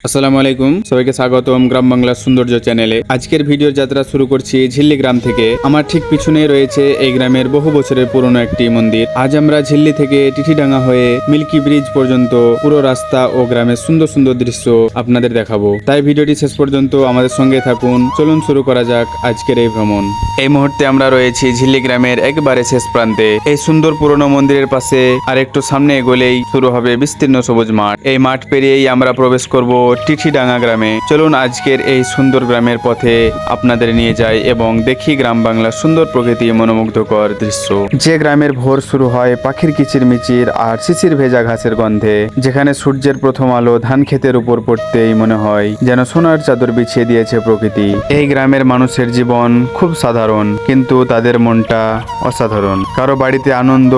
আসসালামু আলাইকুম, সবাইকে স্বাগতম গ্রাম বাংলার সৌন্দর্য চ্যানেলে। আজকের ভিডিওর যাত্রা শুরু করছি ঝিল্লি গ্রাম থেকে। আমার ঠিক পিছনে রয়েছে এই গ্রামের বহু বছরের পুরনো একটি মন্দির। আজ আমরা ঝিল্লি থেকে টিঠিডাঙ্গা হয়ে মিল্কি ব্রিজ পর্যন্ত পুরো রাস্তা ও গ্রামের সুন্দর সুন্দর দৃশ্য আপনাদের দেখাবো। তাই ভিডিওটি শেষ পর্যন্ত আমাদের সঙ্গে থাকুন। চলুন শুরু করা যাক আজকের এই ভ্রমণ। এই মুহূর্তে আমরা রয়েছি ঝিল্লি গ্রামের একেবারে শেষ প্রান্তে। এই সুন্দর পুরনো মন্দিরের পাশে আর একটু সামনে এগোলেই শুরু হবে বিস্তীর্ণ সবুজ মাঠ। এই মাঠ পেরিয়েই আমরা প্রবেশ করব টিঠিডাঙ্গা গ্রামে। চলুন আজকের এই সুন্দর গ্রামের পথে আপনাদের নিয়ে যাই এবং দেখি গ্রাম বাংলার সুন্দর প্রকৃতি, মনোমুগ্ধকর দৃশ্য। যে গ্রামের ভোর শুরু হয় পাখির কিচিরমিচির আর শিশির ভেজা ঘাসের গন্ধে, যেখানে সূর্যের প্রথম আলো ধান ক্ষেতের উপর পড়তেই মনে হয় যেন সোনার চাদর বিছিয়ে দিয়েছে প্রকৃতি। এই গ্রামের মানুষের জীবন খুব সাধারণ, কিন্তু তাদের মনটা অসাধারণ। কারো বাড়িতে আনন্দ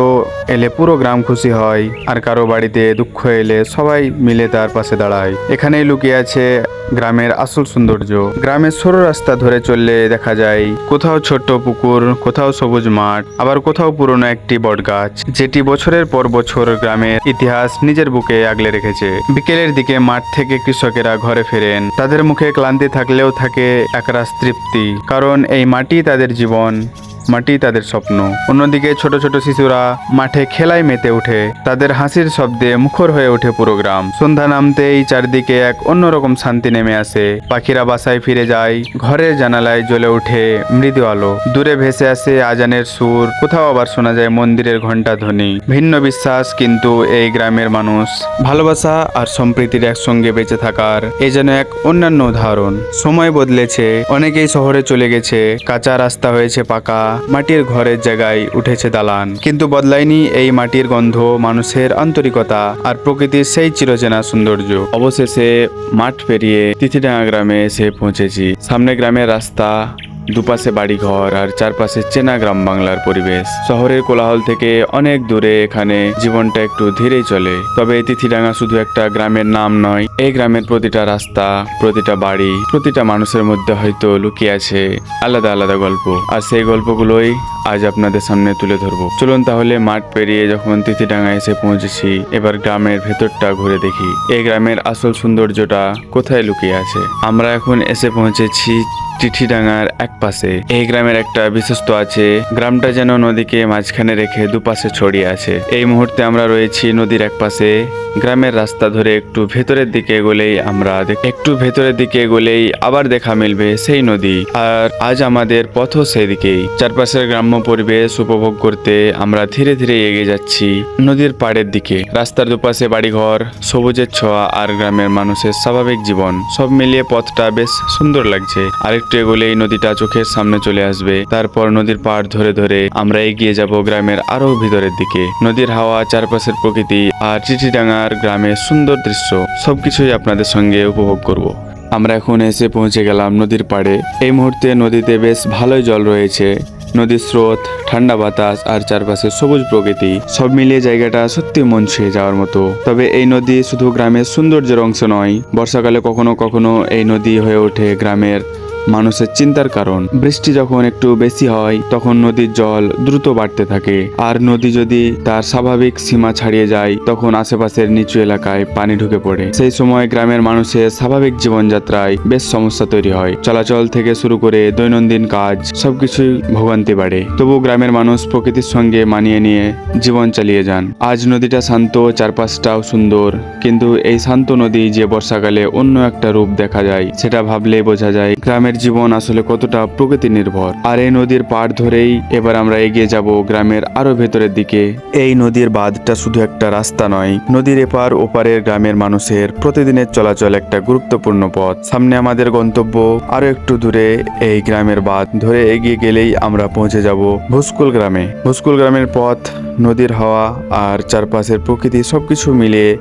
এলে পুরো গ্রাম খুশি হয়, আর কারো বাড়িতে দুঃখ এলে সবাই মিলে তার পাশে দাঁড়ায়। এখানেই লুকিয়ে আছে গ্রামের আসল সৌন্দর্য। গ্রামের সরু রাস্তা ধরে চললে দেখা যায় কোথাও ছোট্ট পুকুর, কোথাও সবুজ মাঠ, আবার কোথাও পুরনো একটি বটগাছ, যেটি বছরের পর বছর গ্রামের ইতিহাস নিজের বুকে আগলে রেখেছে। বিকেলের দিকে মাঠ থেকে কৃষকেরা ঘরে ফেরেন। তাদের মুখে ক্লান্তি থাকলেও থাকে একরাশ তৃপ্তি, কারণ এই মাটি তাদের জীবন, মাটি তাদের স্বপ্ন। অন্যদিকে ছোট ছোট শিশুরা মাঠে খেলায় মেতে ওঠে, তাদের হাসির শব্দে মুখর হয়ে ওঠে পুরো গ্রাম। সন্ধ্যা নামতেই চারদিকে এক অন্যরকম শান্তি নেমে আসে। পাখিরা বাসায় ফিরে যায়, ঘরের জানালায় জ্বলে ওঠে মৃদু আলো, দূরে ভেসে আসে আজানের সুর, কোথাও আবার শোনা যায় মন্দিরের ঘণ্টা ধ্বনি। ভিন্ন বিশ্বাস, কিন্তু এই গ্রামের মানুষ ভালোবাসা আর সম্প্রীতির একসঙ্গে বেঁচে থাকার এ যেন এক অন্যান্য উদাহরণ। সময় বদলেছে, অনেকেই শহরে চলে গেছে, কাঁচা রাস্তা হয়েছে পাকা, মাটির ঘরের জায়গায় উঠেছে দালান, কিন্তু বদলায়নি এই মাটির গন্ধ, মানুষের আন্তরিকতা আর প্রকৃতির সেই চিরচেনা সৌন্দর্য। অবশেষে মাঠ পেরিয়ে টিঠিডাঙ্গা গ্রামে এসে পৌঁছেছি। সামনে গ্রামের রাস্তা, দুপাশে বাড়িঘর আর চারপাশে চেনা গ্রাম বাংলার পরিবেশ। শহরের কোলাহল থেকে অনেক দূরে এখানে জীবনটা একটু ধীরেই চলে। তবে টিঠিডাঙ্গা শুধু একটা গ্রামের নাম নয়, এই গ্রামের প্রতিটা রাস্তা, প্রতিটা বাড়ি, প্রতিটা মানুষের মধ্যে হয়তো লুকিয়ে আছে আলাদা আলাদা গল্প, আর সেই গল্পগুলোই আজ আপনাদের সামনে তুলে ধরবো। চলুন তাহলে মাঠ পেরিয়ে যখন টিঠিডাঙ্গা এসে পৌঁছেছি, এবার গ্রামের ভেতরটা ঘুরে দেখি এই গ্রামের আসল সৌন্দর্যটা কোথায় লুকিয়ে আছে। আমরা এখন এসে পৌঁছেছি টিঠিডাঙ্গার এক পাশে। এই গ্রামের একটা বিশেষত্ব আছে, গ্রামটা যেন নদীকে মাঝখানে রেখে দুপাশে ছড়িয়ে আছে। এই মুহূর্তে আমরা রয়েছি নদীর এক পাশে। গ্রামের রাস্তা ধরে একটু ভেতরের দিকে এগোলেই আবার দেখা মিলবে সেই নদী, আর আজ আমাদের পথও সেই দিকেই। চারপাশের গ্রাম্য পরিবেশ উপভোগ করতে আমরা ধীরে ধীরে এগিয়ে যাচ্ছি নদীর পাড়ের দিকে। রাস্তার দুপাশে বাড়িঘর, সবুজের ছোঁয়া আর গ্রামের মানুষের স্বাভাবিক জীবন, সব মিলিয়ে পথটা বেশ সুন্দর লাগছে। আরেকটু এগোলেই নদীটা চোখের সামনে চলে আসবে। তারপর নদীর পাড় ধরে ধরে আমরা এগিয়ে যাব গ্রামের আরো ভিতরের দিকে। নদীর হাওয়া, চারপাশের প্রকৃতি আর টিঠিডাঙ্গার গ্রামের সুন্দর দৃশ্য সবকিছুই আপনাদের সঙ্গে উপভোগ করব। আমরা এখন এসে পৌঁছে গেলাম নদীর পাড়ে। এই মুহূর্তে নদীতে বেশ ভালোই জল রয়েছে। নদীর স্রোত, ঠান্ডা বাতাস আর চারপাশে সবুজ প্রকৃতি, সব মিলিয়ে জায়গাটা সত্যি মন ছুঁয়ে যাওয়ার মতো। তবে এই নদী শুধু গ্রামের সৌন্দর্যের অংশ নয়, বর্ষাকালে কখনো কখনো এই নদী হয়ে ওঠে গ্রামের মানুষের চিন্তার কারণ। বৃষ্টি যখন একটু বেশি হয় তখন নদীর জল দ্রুত বাড়তে থাকে, আর নদী যদি তার স্বাভাবিক সীমা ছাড়িয়ে যায় তখন আশেপাশের নিচু এলাকায় পানি ঢুকে পড়ে। সেই সময় গ্রামের মানুষের স্বাভাবিক জীবনযাত্রায় বেশ সমস্যা তৈরি হয়। চলাচল থেকে শুরু করে দৈনন্দিন কাজ সবকিছুই ভোগান্তি বাড়ে। তবু গ্রামের মানুষ প্রকৃতির সঙ্গে মানিয়ে নিয়ে জীবন চালিয়ে যান। আজ নদীটা শান্ত, চারপাশটাও সুন্দর, কিন্তু এই শান্ত নদী যে বর্ষাকালে অন্য একটা রূপ দেখা যায়, সেটা ভাবলেই বোঝা যায় গ্রামের জীবন আসলে কতটা প্রকৃতি নির্ভর। আর এই নদীর পাড় ধরেই এবার আমরা এগিয়ে যাব গ্রামের আরো ভেতরের দিকে। এই নদীর বাঁধটা শুধু একটা রাস্তা নয়, নদীর এপার ওপারের গ্রামের মানুষের প্রতিদিনের চলাচল একটা গুরুত্বপূর্ণ পথ। সামনে আমাদের গন্তব্য, আরো একটু দূরে এই গ্রামের বাঁধ ধরে এগিয়ে গেলেই আমরা পৌঁছে যাব ভুসকুল গ্রামে। ভুসকুল গ্রামের পথ, নদীর হাওয়া আর চারপাশের প্রকৃতি সবকিছু মিলিয়ে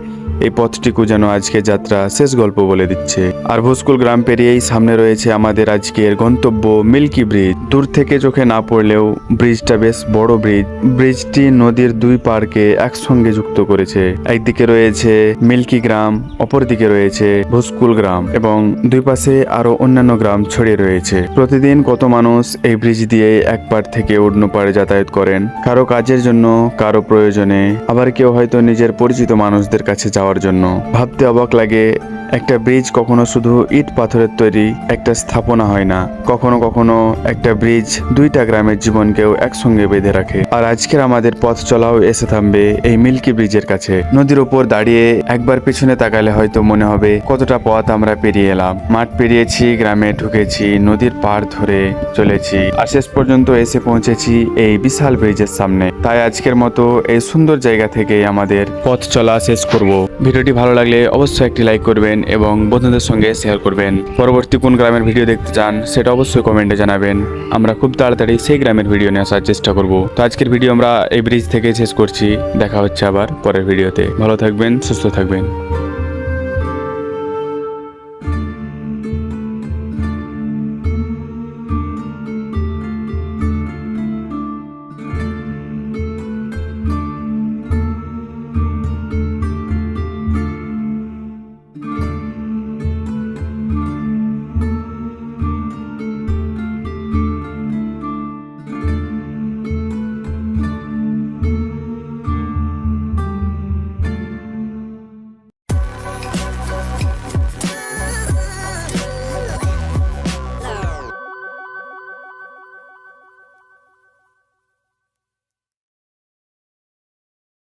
এই পথটিকে যেন আজকে যাত্রা শেষ গল্প বলে দিচ্ছে। আর ভুসকুল গ্রাম পেরিয়েই সামনে রয়েছে আমাদের আজকের গন্তব্য মিল্কি ব্রিজ। দূর থেকে চোখে না পড়লেও ব্রিজটা বেশ বড় ব্রিজ। ব্রিজটি নদীর দুই পাড়কে একসঙ্গে যুক্ত করেছে। একদিকে রয়েছে মিল্কি গ্রাম, অপরদিকে রয়েছে ভুসকুল গ্রাম, এবং দুই পাশে আরো অন্যান্য গ্রাম ছড়িয়ে রয়েছে। প্রতিদিন কত মানুষ এই ব্রিজ দিয়ে এক পাড় থেকে অন্য পাড়ে যাতায়াত করেন, কারো কাজের জন্য, কারো প্রয়োজনে, আবার কেউ হয়তো নিজের পরিচিত মানুষদের কাছে যাওয়ার জন্য। ভাবতে অবাক লাগে একটা ব্রিজ কখনো শুধু ইট পাথরের তৈরি একটা স্থাপনা হয় না, কখনো কখনো একটা ব্রিজ দুইটা গ্রামের জীবনকেও একসঙ্গে বেঁধে রাখে। আর আজকের আমাদের পথ চলাও এসে থামবে এই মিল্কি ব্রিজের কাছে। নদীর উপর দাঁড়িয়ে একবার পিছনে তাকালে হয়তো মনে হবে কতটা পথ আমরা পেরিয়ে এলাম। মাঠ পেরিয়েছি, গ্রামে ঢুকেছি, নদীর পাড় ধরে চলেছি, আর শেষ পর্যন্ত এসে পৌঁছেছি এই বিশাল ব্রিজের সামনে। তাই আজকের মতো এই সুন্দর জায়গা থেকে আমাদের পথ চলা শেষ করব। ভিডিওটি ভালো লাগলে অবশ্যই একটি লাইক করবেন এবং বন্ধুদের সঙ্গে শেয়ার করবেন। পরবর্তী কোন গ্রামের ভিডিও দেখতে চান সেটা অবশ্যই কমেন্টে জানাবেন। আমরা খুব তাড়াতাড়ি সেই গ্রামের ভিডিও নিয়ে আসার চেষ্টা করব। তো আজকের ভিডিও আমরা এই ব্রিজ থেকে শেষ করছি। দেখা হচ্ছে আবার পরের ভিডিওতে। ভালো থাকবেন, সুস্থ থাকবেন।